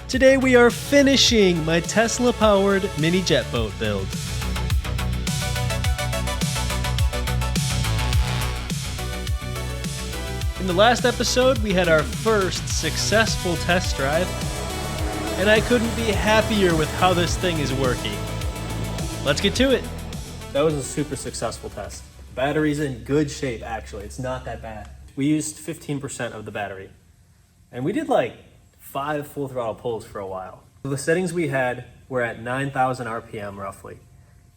Today we are finishing my Tesla-powered mini jet boat build. In the last episode, we had our first successful test drive, and I couldn't be happier with how this thing is working. Let's get to it. That was a super successful test. Battery's in good shape, actually. It's not that bad. We used 15% of the battery, and we did like 5 full throttle pulls for a while. The settings we had were at 9,000 RPM roughly,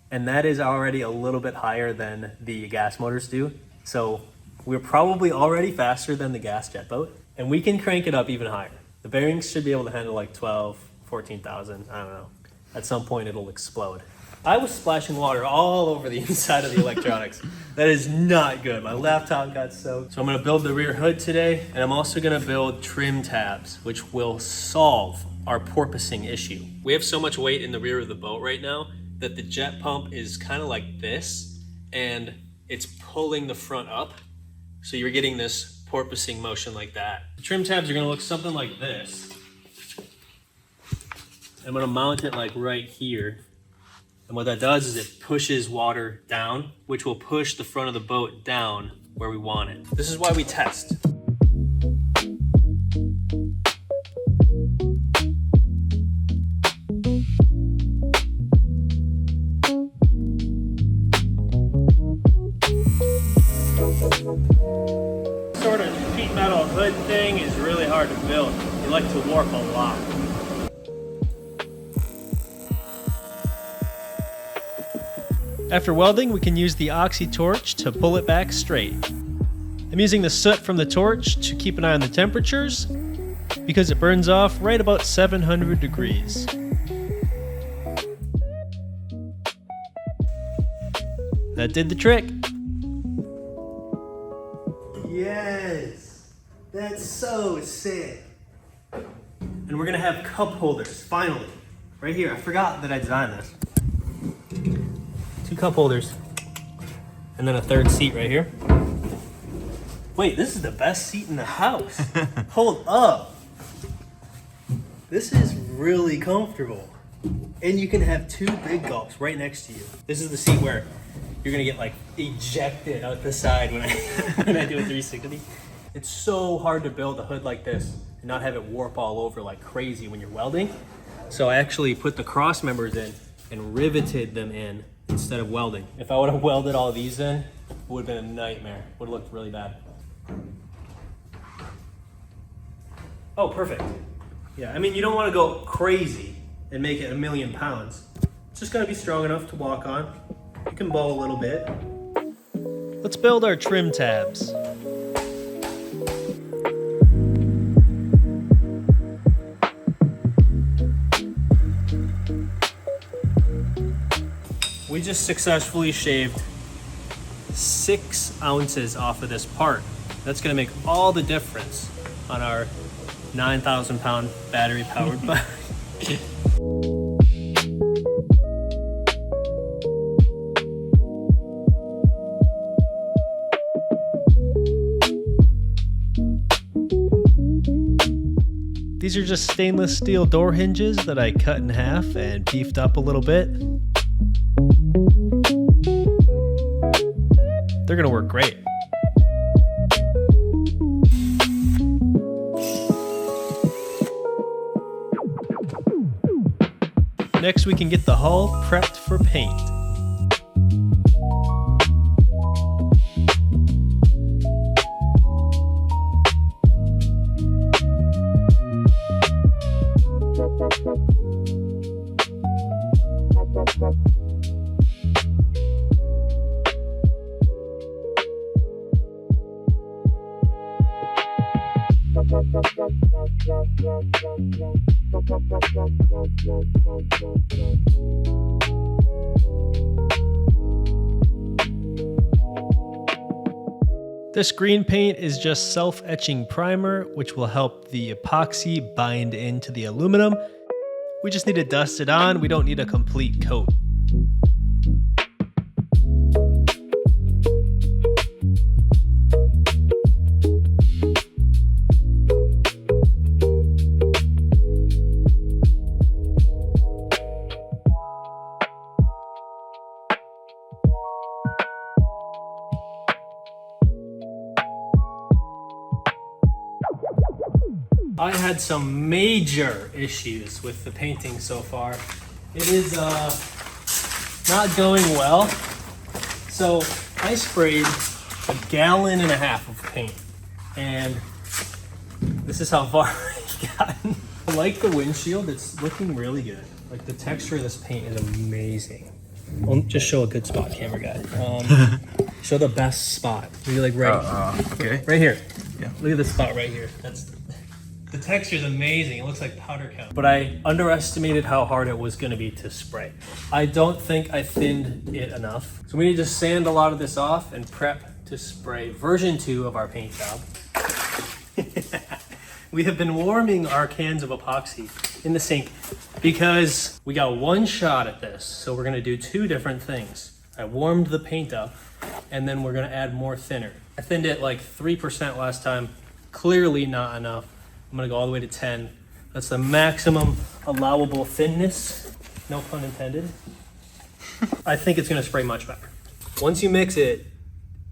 and that is already a little bit higher than the gas motors do. So we're probably already faster than the gas jet boat, and we can crank it up even higher. The bearings should be able to handle like 12, 14,000, I don't know. At some point it'll explode. I was splashing water all over the inside of the electronics. That is not good. My laptop got soaked. So I'm gonna build the rear hood today, and I'm also gonna build trim tabs, which will solve our porpoising issue. We have so much weight in the rear of the boat right now that the jet pump is kind of like this, and it's pulling the front up. So you're getting this porpoising motion like that. The trim tabs are gonna look something like this. I'm gonna mount it like right here. And what that does is it pushes water down, which will push the front of the boat down where we want it. This is why we test. Sort of sheet metal hood thing is really hard to build. You like to warp a lot. After welding, we can use the oxy torch to pull it back straight. I'm using the soot from the torch to keep an eye on the temperatures because it burns off right about 700 degrees. That did the trick. Yes, that's so sick. And we're gonna have cup holders, finally. Right here, I forgot that I designed this. 2 cup holders, and then a third seat right here. Wait, this is the best seat in the house. Hold up. This is really comfortable. And you can have 2 big gulps right next to you. This is the seat where you're gonna get like ejected out the side when I do a 360. It's so hard to build a hood like this and not have it warp all over like crazy when you're welding. So I actually put the cross members in and riveted them in instead of welding. If I would have welded all of these in, it would have been a nightmare. Would have looked really bad. Oh, perfect. Yeah, I mean, you don't want to go crazy and make it 1,000,000 pounds. It's just gonna be strong enough to walk on. You can bow a little bit. Let's build our trim tabs. We just successfully shaved 6 ounces off of this part. That's gonna make all the difference on our 9,000 pound battery powered bike. These are just stainless steel door hinges that I cut in half and beefed up a little bit. They're gonna work great. Next, we can get the hull prepped for paint. This green paint is just self-etching primer, which will help the epoxy bind into the aluminum. We just need to dust it on. We don't need a complete coat. I had some major issues with the painting so far. It is not going well. So I sprayed 1.5 gallons of paint, and this is how far I've gotten. I like the windshield, it's looking really good. Like the texture of this paint is amazing. I'll just show a good spot, camera guy. Show the best spot. Maybe like okay. Right here. Yeah. Look at this spot right here. The texture is amazing. It looks like powder coat. But I underestimated how hard it was going to be to spray. I don't think I thinned it enough. So we need to sand a lot of this off and prep to spray version 2 of our paint job. We have been warming our cans of epoxy in the sink because we got one shot at this. So we're going to do 2 different things. I warmed the paint up, and then we're going to add more thinner. I thinned it like 3% last time. Clearly not enough. I'm gonna go all the way to 10. That's the maximum allowable thinness. No pun intended. I think it's gonna spray much better. Once you mix it,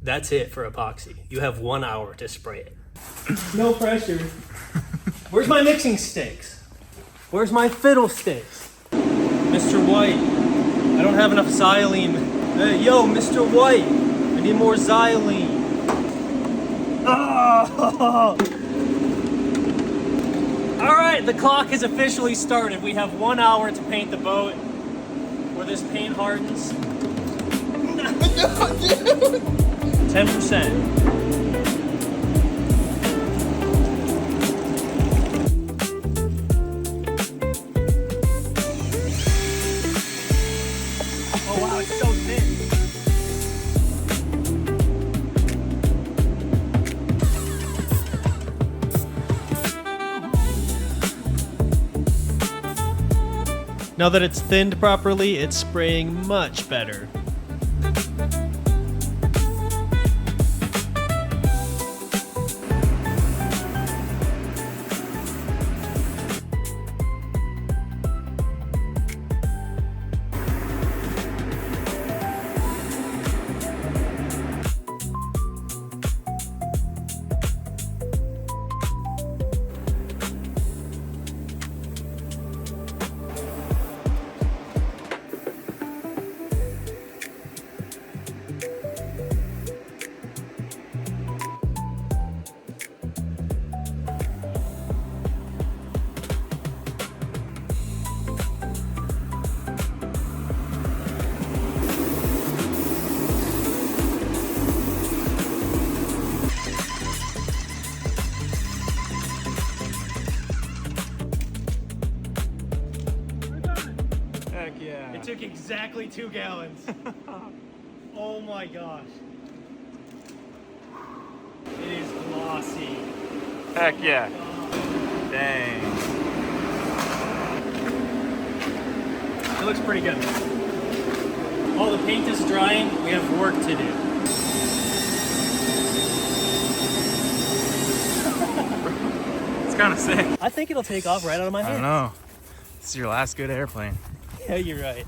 that's it for epoxy. You have 1 hour to spray it. No pressure. Where's my mixing sticks? Where's my fiddle sticks? Mr. White, I don't have enough xylene. Yo, Mr. White, I need more xylene. Oh! All right, the clock has officially started. We have 1 hour to paint the boat where this paint hardens. 10%. Oh wow, it's so thin. Now that it's thinned properly, it's spraying much better. Yeah. It took exactly 2 gallons. Oh my gosh. It is glossy. Heck yeah. Dang. It looks pretty good. While the paint is drying, we have work to do. It's kind of sick. I think it'll take off right out of my I hand. don't know. This is your last good airplane. Yeah, you're right.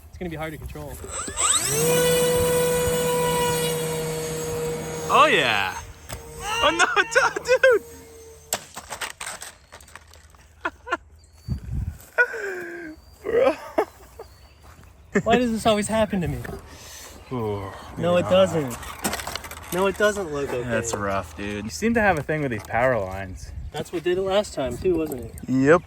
It's gonna be hard to control. Oh yeah. Oh no, dude. Bro. Why does this always happen to me? Ooh, No, it doesn't. No, it doesn't look okay. That's rough, dude. You seem to have a thing with these power lines. That's what did it last time too, wasn't it? Yep.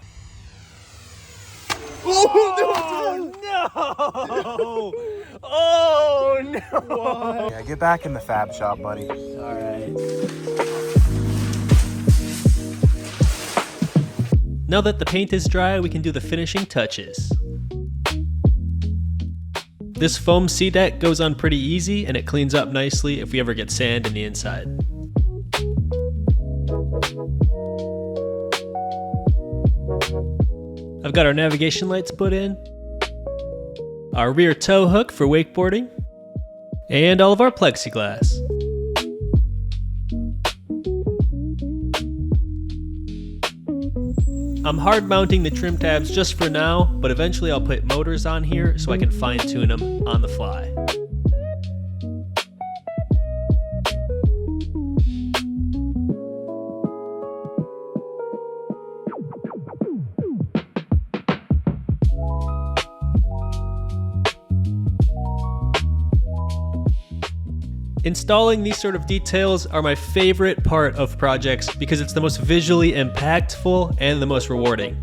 Oh no! Oh no! Yeah, get back in the fab shop, buddy. All right. Now that the paint is dry, we can do the finishing touches. This foam sea deck goes on pretty easy and it cleans up nicely if we ever get sand in the inside. I've got our navigation lights put in, our rear tow hook for wakeboarding, and all of our plexiglass. I'm hard mounting the trim tabs just for now, but eventually I'll put motors on here so I can fine tune them on the fly. Installing these sort of details are my favorite part of projects because it's the most visually impactful and the most rewarding.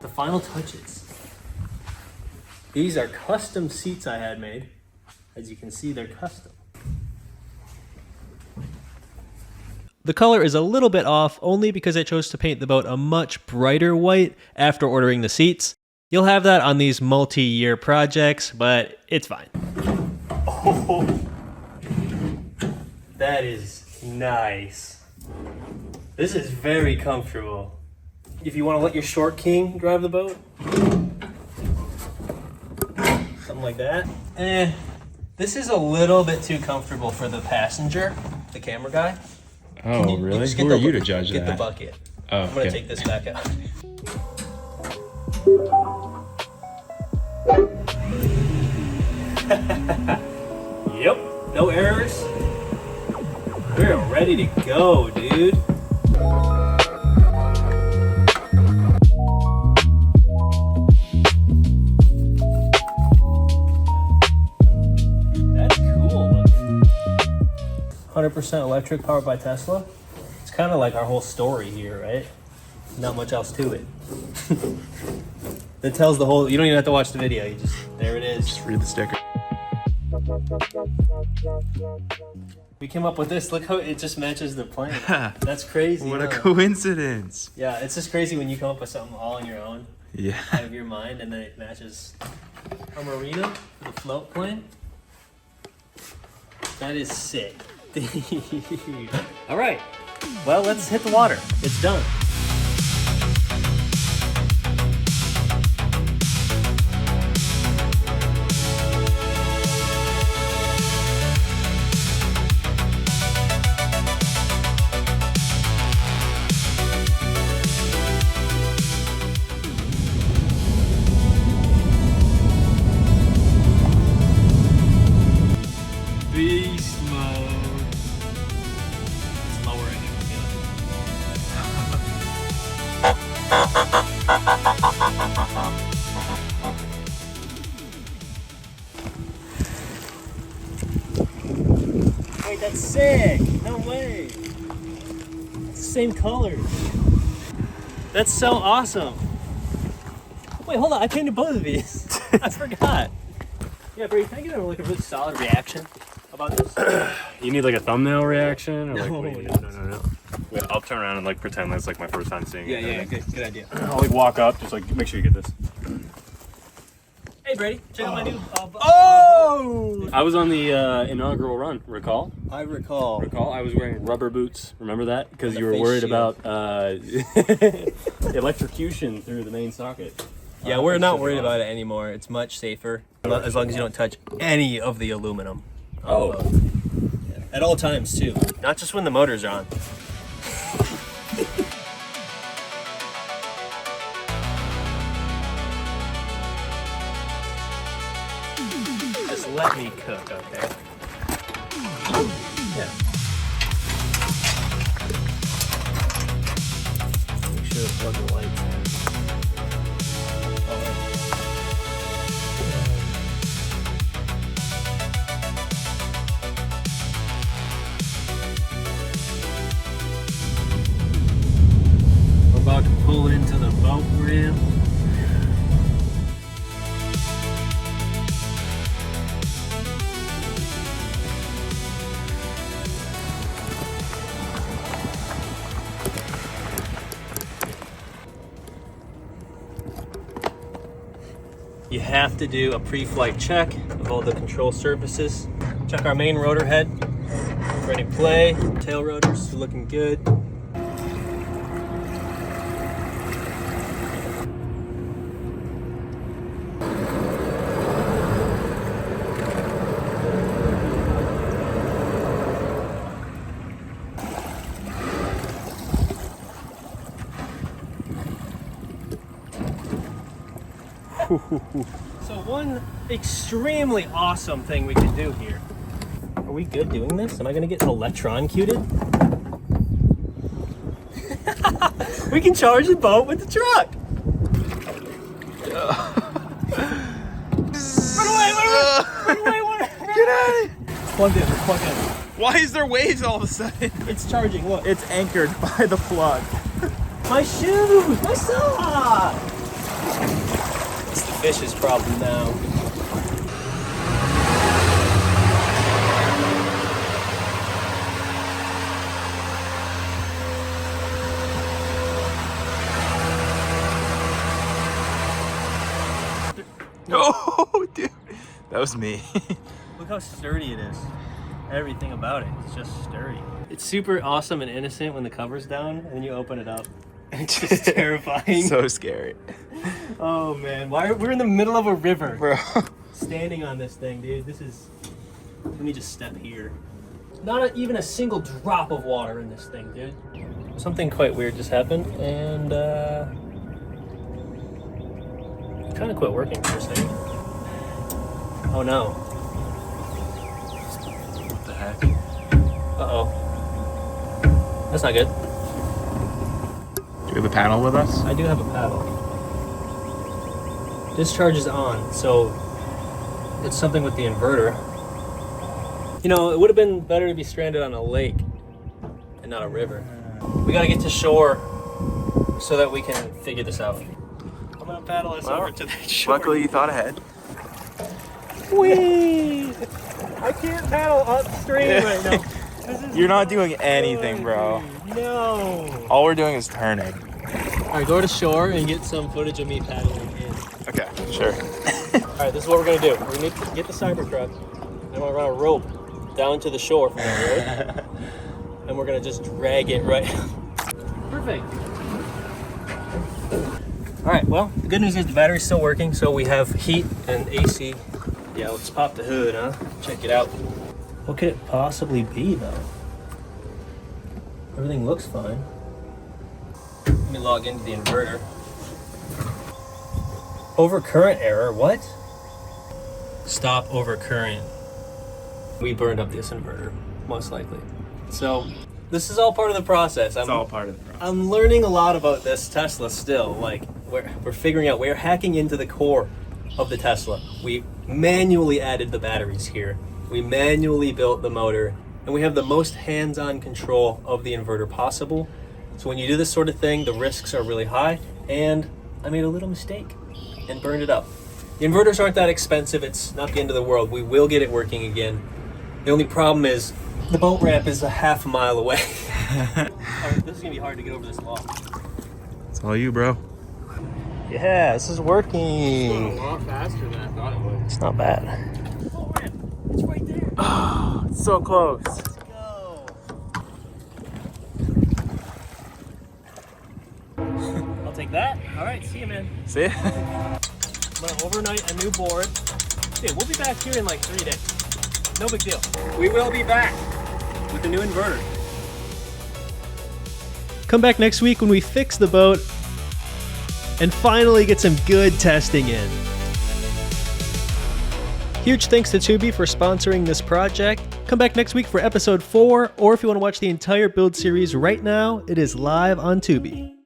The final touches. These are custom seats I had made. As you can see, they're custom. The color is a little bit off only because I chose to paint the boat a much brighter white after ordering the seats. You'll have that on these multi-year projects, but it's fine. Oh, that is nice. This is very comfortable. If you want to let your short king drive the boat, something like that. This is a little bit too comfortable for the passenger, the camera guy. Oh, really? Who are you to judge that? Get the bucket. Oh, I'm gonna take this back out. Yep, no errors. We're ready to go, dude. That's cool looking. 100% electric, powered by Tesla. It's kind of like our whole story here, right? Not much else to it. That tells the whole, you don't even have to watch the video, you just, there it is. Just read the sticker. We came up with this, look how it just matches the plane. That's crazy. What a coincidence. Yeah, it's just crazy when you come up with something all on your own, Yeah. out of your mind, and then it matches a marina for the float plane. That is sick. All right, well, let's hit the water. It's done. Beast mode. It's lowering it. Wait, that's sick! No way! It's the same colors. That's so awesome. Wait, hold on, I painted both of these. I forgot. Yeah, Brady, can I get like a really solid reaction about this? You need like a thumbnail reaction? Or like, No, what do you no, need? Wait, I'll turn around and like pretend that's like my first time seeing it. Yeah, good idea. I'll like walk up, just like make sure you get this. Hey Brady, check out my new Oh! I was on the inaugural run, recall? I recall. I was wearing rubber boots, remember that? Because And you a were face worried shield. about electrocution through the main socket. Yeah, we're not worried about it anymore. It's much safer. As long as you don't touch any of the aluminum. Oh. Yeah. At all times too. Not just when the motors are on. Just let me cook, okay? Yeah. Make sure to plug the lights in. We're about to pull into the boat ramp. You have to do a pre-flight check of all the control surfaces. Check our main rotor head for any play. Tail rotors are looking good. So one extremely awesome thing we can do here. Are we good doing this? Am I gonna get electron-cuted? We can charge the boat with the truck. Run away! Get at it! Plug in, plug in. Why is there waves all of a sudden? It's charging, look. It's anchored by the plug. My shoes! My socks! It's the fish's problem now. Oh, dude. That was me. Look how sturdy it is. Everything about it, it's just sturdy. It's super awesome and innocent when the cover's down and then you open it up. It's just terrifying. So scary. Oh man, we're in the middle of a river. Bro. Standing on this thing, dude. Let me just step here. Not even a single drop of water in this thing, dude. Something quite weird just happened and it kind of quit working for a second. Oh no. What the heck? Uh-oh. That's not good. Do we have a paddle with us? I do have a paddle. Discharge is on, so it's something with the inverter. You know, it would have been better to be stranded on a lake and not a river. We gotta get to shore so that we can figure this out. I'm gonna paddle us over to that shore. Luckily, you thought ahead. Whee! I can't paddle upstream right now. You're not doing anything, bro. No. All we're doing is turning. All right, go to shore and get some footage of me paddling in. Okay, sure. All right, this is what we're gonna do. We're gonna get the Cybertruck, and we're gonna run a rope down to the shore from the road, and we're gonna just drag it right. Perfect. All right, well, the good news is the battery's still working, so we have heat and AC. Yeah, let's pop the hood, huh? Check it out. What could it possibly be, though? Everything looks fine. Let me log into the inverter. Overcurrent error, what? Stop overcurrent. We burned up this inverter, most likely. So, this is all part of the process. It's all part of the process. I'm learning a lot about this Tesla still. Like, we're figuring out, we're hacking into the core of the Tesla. We manually added the batteries here. We manually built the motor, and we have the most hands-on control of the inverter possible. So when you do this sort of thing, the risks are really high, and I made a little mistake and burned it up. The inverters aren't that expensive. It's not the end of the world. We will get it working again. The only problem is the boat ramp is a half a mile away. Oh, this is gonna be hard to get over this log. It's all you, bro. Yeah, this is working. A lot faster than I thought it would. It's not bad. Boat ramp, it's right there. Oh, it's so close. Let's go. I'll take that. All right, see you, man. See? I'm gonna overnight a new board. Dude, we'll be back here in like 3 days. No big deal. We will be back with the new inverter. Come back next week when we fix the boat and finally get some good testing in. Huge thanks to Tubi for sponsoring this project. Come back next week for episode 4, or if you want to watch the entire build series right now, it is live on Tubi.